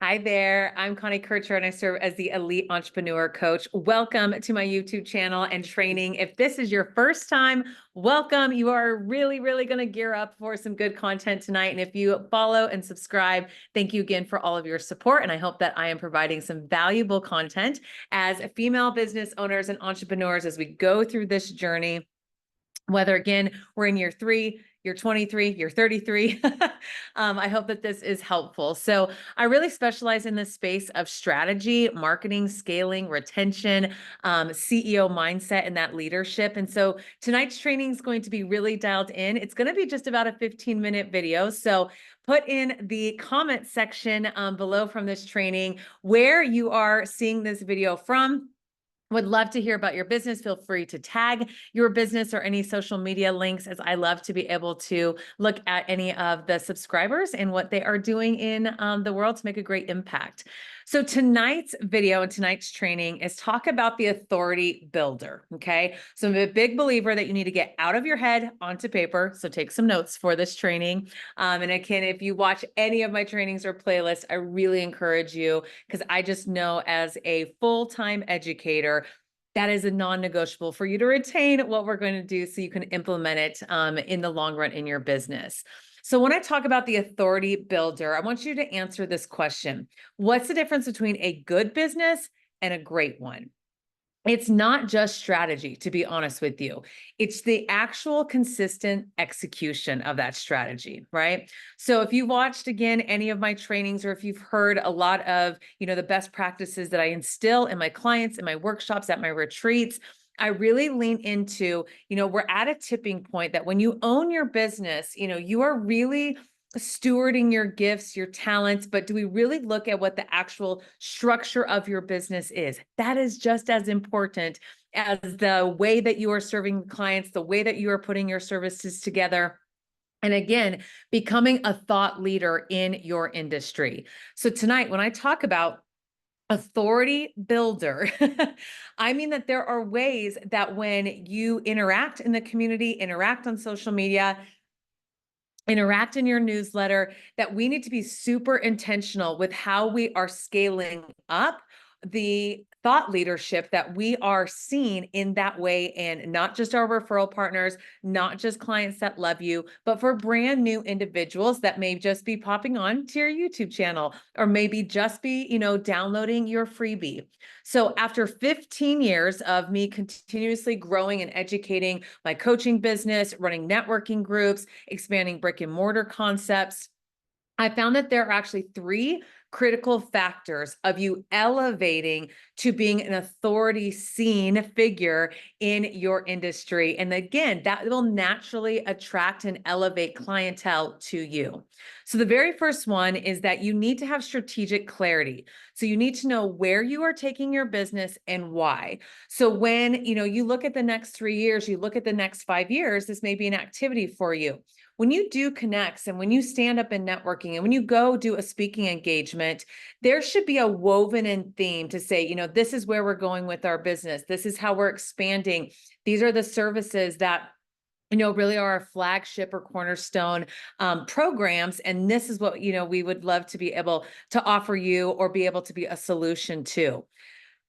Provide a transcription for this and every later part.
Hi there. I'm Connie Kircher and I serve as the Elite Entrepreneur Coach. Welcome to my YouTube channel and training. If this is your first time, welcome. You are really going to gear up for some good content tonight. And if you follow and subscribe, thank you again for all of your support. And I hope that I am providing some valuable content as female business owners and entrepreneurs as we go through this journey. Whether again, we're in year 3, you're 23, you're 33. I hope that this is helpful. So I really specialize in this space of strategy, marketing, scaling, retention, CEO mindset, and that leadership. And so tonight's training is going to be really dialed in. It's going to be just about a 15-minute video. So put in the comment section below from this training where you are seeing this video from. Would love to hear about your business. Feel free to tag your business or any social media links, as I love to be able to look at any of the subscribers and what they are doing in the world to make a great impact. So tonight's video and tonight's training is talk about the authority builder, okay? So I'm a big believer that you need to get out of your head onto paper. So take some notes for this training. And again, if you watch any of my trainings or playlists, I really encourage you, because I just know as a full-time educator, that is a non-negotiable for you to retain what we're going to do so you can implement it in the long run in your business. So when I talk about the authority builder, I want you to answer this question. What's the difference between a good business and a great one? It's not just strategy, to be honest with you. It's the actual consistent execution of that strategy, right? So if you watched again any of my trainings, or if you've heard a lot of, the best practices that I instill in my clients, in my workshops, at my retreats, I really lean into, we're at a tipping point that when you own your business, you are really stewarding your gifts, your talents, but do we really look at what the actual structure of your business is? That is just as important as the way that you are serving clients, the way that you are putting your services together. And again, becoming a thought leader in your industry. So tonight, when I talk about authority builder, I mean that there are ways that when you interact in the community, interact on social media, interact in your newsletter, that we need to be super intentional with how we are scaling up the thought leadership that we are seeing in that way, and not just our referral partners, not just clients that love you, but for brand new individuals that may just be popping on to your YouTube channel, or maybe just be, downloading your freebie. So after 15 years of me continuously growing and educating my coaching business, running networking groups, expanding brick and mortar concepts, I found that there are actually 3 critical factors of you elevating to being an authority seen figure in your industry. And again, that will naturally attract and elevate clientele to you. So the very first one is that you need to have strategic clarity. So you need to know where you are taking your business and why. So when, you look at the next 3 years, you look at the next 5 years, this may be an activity for you. When you do connects and when you stand up in networking and when you go do a speaking engagement, there should be a woven in theme to say, this is where we're going with our business. This is how we're expanding. These are the services that really are our flagship or cornerstone programs. And this is what, we would love to be able to offer you or be able to be a solution to.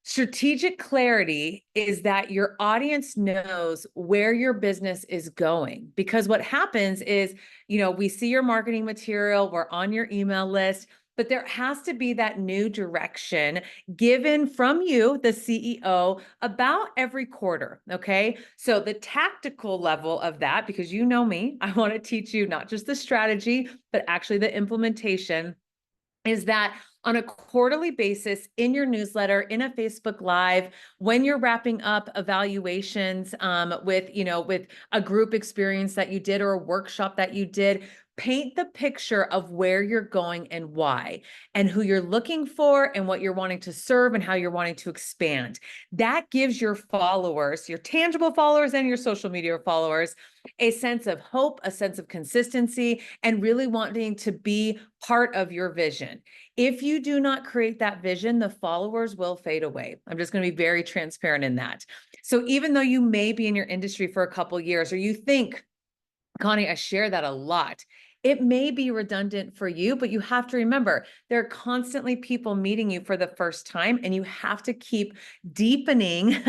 Strategic clarity is that your audience knows where your business is going, because what happens is, we see your marketing material, we're on your email list, but there has to be that new direction given from you, the CEO, about every quarter. Okay. So the tactical level of that, because you know me, I want to teach you not just the strategy, but actually the implementation, is that on a quarterly basis in your newsletter, in a Facebook Live, when you're wrapping up evaluations with a group experience that you did or a workshop that you did, paint the picture of where you're going and why, and who you're looking for and what you're wanting to serve and how you're wanting to expand. That gives your followers, your tangible followers and your social media followers, a sense of hope, a sense of consistency, and really wanting to be part of your vision. If you do not create that vision, the followers will fade away. I'm just going to be very transparent in that. So even though you may be in your industry for a couple of years, or you think, Connie, I share that a lot. It may be redundant for you, but you have to remember there are constantly people meeting you for the first time, and you have to keep deepening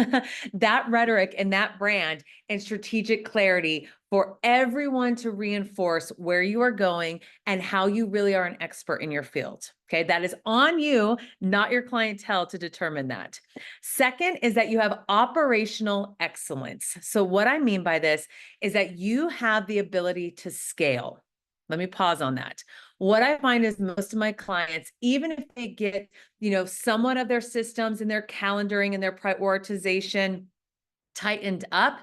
that rhetoric and that brand and strategic clarity for everyone to reinforce where you are going and how you really are an expert in your field. Okay, that is on you, not your clientele, to determine that. Second is that you have operational excellence. So, what I mean by this is that you have the ability to scale. Let me pause on that. What I find is most of my clients, even if they get, somewhat of their systems and their calendaring and their prioritization tightened up,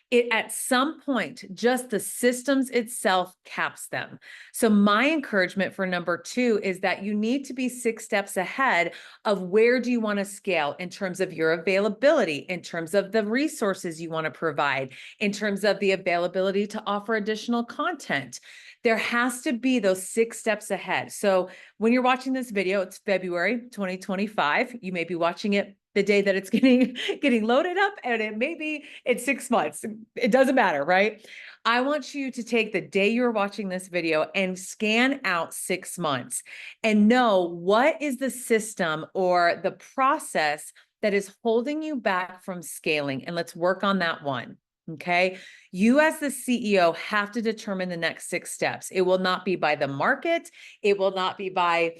it at some point, just the systems itself caps them. So my encouragement for number 2 is that you need to be 6 steps ahead of where do you want to scale in terms of your availability, in terms of the resources you want to provide, in terms of the availability to offer additional content. There has to be those 6 steps ahead. So when you're watching this video, it's February 2025. You may be watching it the day that it's getting loaded up, and it may be in 6 months. It doesn't matter, right? I want you to take the day you're watching this video and scan out 6 months and know what is the system or the process that is holding you back from scaling. And let's work on that one. Okay. You as the CEO have to determine the next 6 steps. It will not be by the market. It will not be by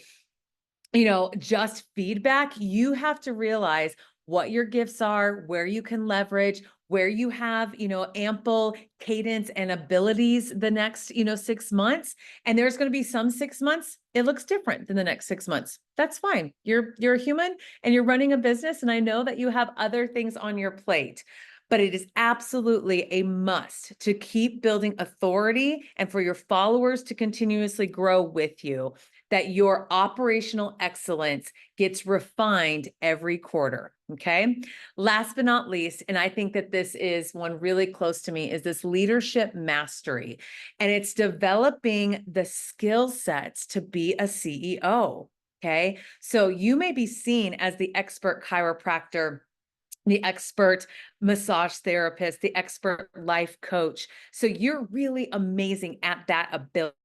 just feedback. You have to realize what your gifts are, where you can leverage, where you have, ample cadence and abilities the next, 6 months. And there's going to be some 6 months, it looks different than the next 6 months. That's fine. You're a human and you're running a business. And I know that you have other things on your plate, but it is absolutely a must to keep building authority and for your followers to continuously grow with you, that your operational excellence gets refined every quarter. Okay. Last but not least, and I think that this is one really close to me, is this leadership mastery. And it's developing the skill sets to be a CEO. Okay. So you may be seen as the expert chiropractor, the expert massage therapist, the expert life coach. So you're really amazing at that ability.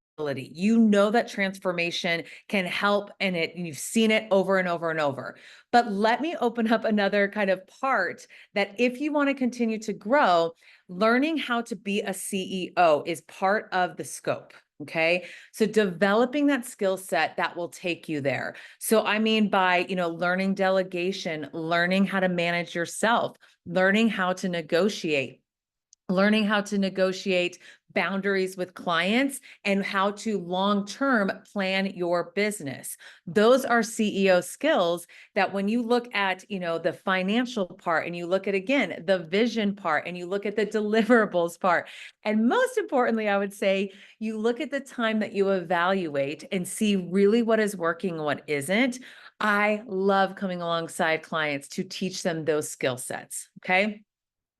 You know that transformation can help, and you've seen it over and over and over. But let me open up another kind of part that if you want to continue to grow, learning how to be a CEO is part of the scope. Okay. So developing that skill set that will take you there. So I mean by, learning delegation, learning how to manage yourself, learning how to negotiate, boundaries with clients, and how to long-term plan your business. Those are CEO skills that when you look at, the financial part, and you look at, again, the vision part, and you look at the deliverables part, and most importantly, I would say you look at the time that you evaluate and see really what is working and what isn't. I love coming alongside clients to teach them those skill sets. Okay.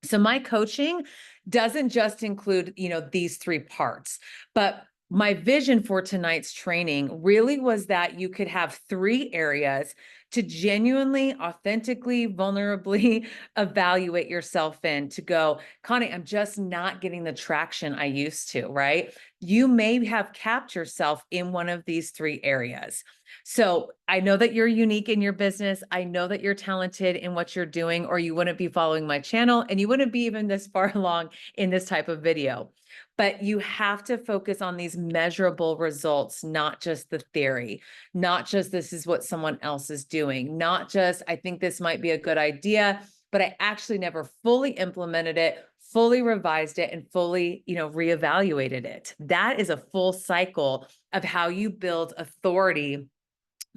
So my coaching doesn't just include, these 3 parts, but my vision for tonight's training really was that you could have 3 areas to genuinely, authentically, vulnerably evaluate yourself in, to go, Connie, I'm just not getting the traction I used to, right? You may have capped yourself in one of these 3 areas. So I know that you're unique in your business. I know that you're talented in what you're doing, or you wouldn't be following my channel and you wouldn't be even this far along in this type of video. But you have to focus on these measurable results, not just the theory, not just this is what someone else is doing, not just I think this might be a good idea, but I actually never fully implemented it, fully revised it, and fully, reevaluated it. That is a full cycle of how you build authority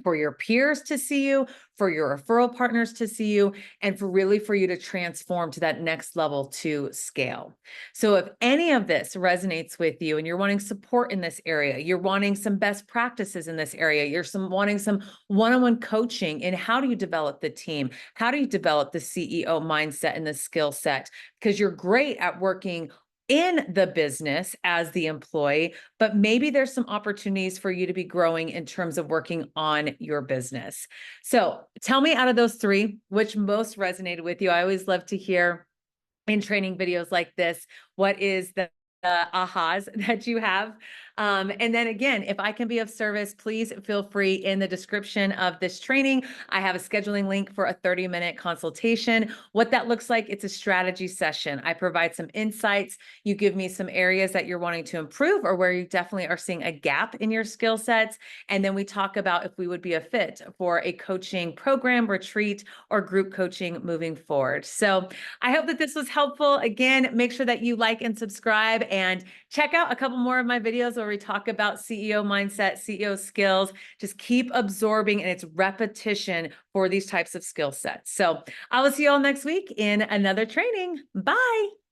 for your peers to see you, for your referral partners to see you, and for you to transform to that next level to scale. So if any of this resonates with you and you're wanting support in this area, you're wanting some best practices in this area, you're wanting some one-on-one coaching in how do you develop the team? How do you develop the CEO mindset and the skill set? Because you're great at working in the business as the employee, but maybe there's some opportunities for you to be growing in terms of working on your business. So tell me out of those 3, which most resonated with you. I always love to hear in training videos like this, what is the ahas that you have. And then again, if I can be of service, please feel free in the description of this training. I have a scheduling link for a 30-minute consultation. What that looks like, it's a strategy session. I provide some insights. You give me some areas that you're wanting to improve or where you definitely are seeing a gap in your skill sets. And then we talk about if we would be a fit for a coaching program, retreat, or group coaching moving forward. So I hope that this was helpful. Again, make sure that you like and subscribe and check out a couple more of my videos where we talk about CEO mindset, CEO skills. Just keep absorbing, and it's repetition for these types of skill sets. So I will see you all next week in another training. Bye.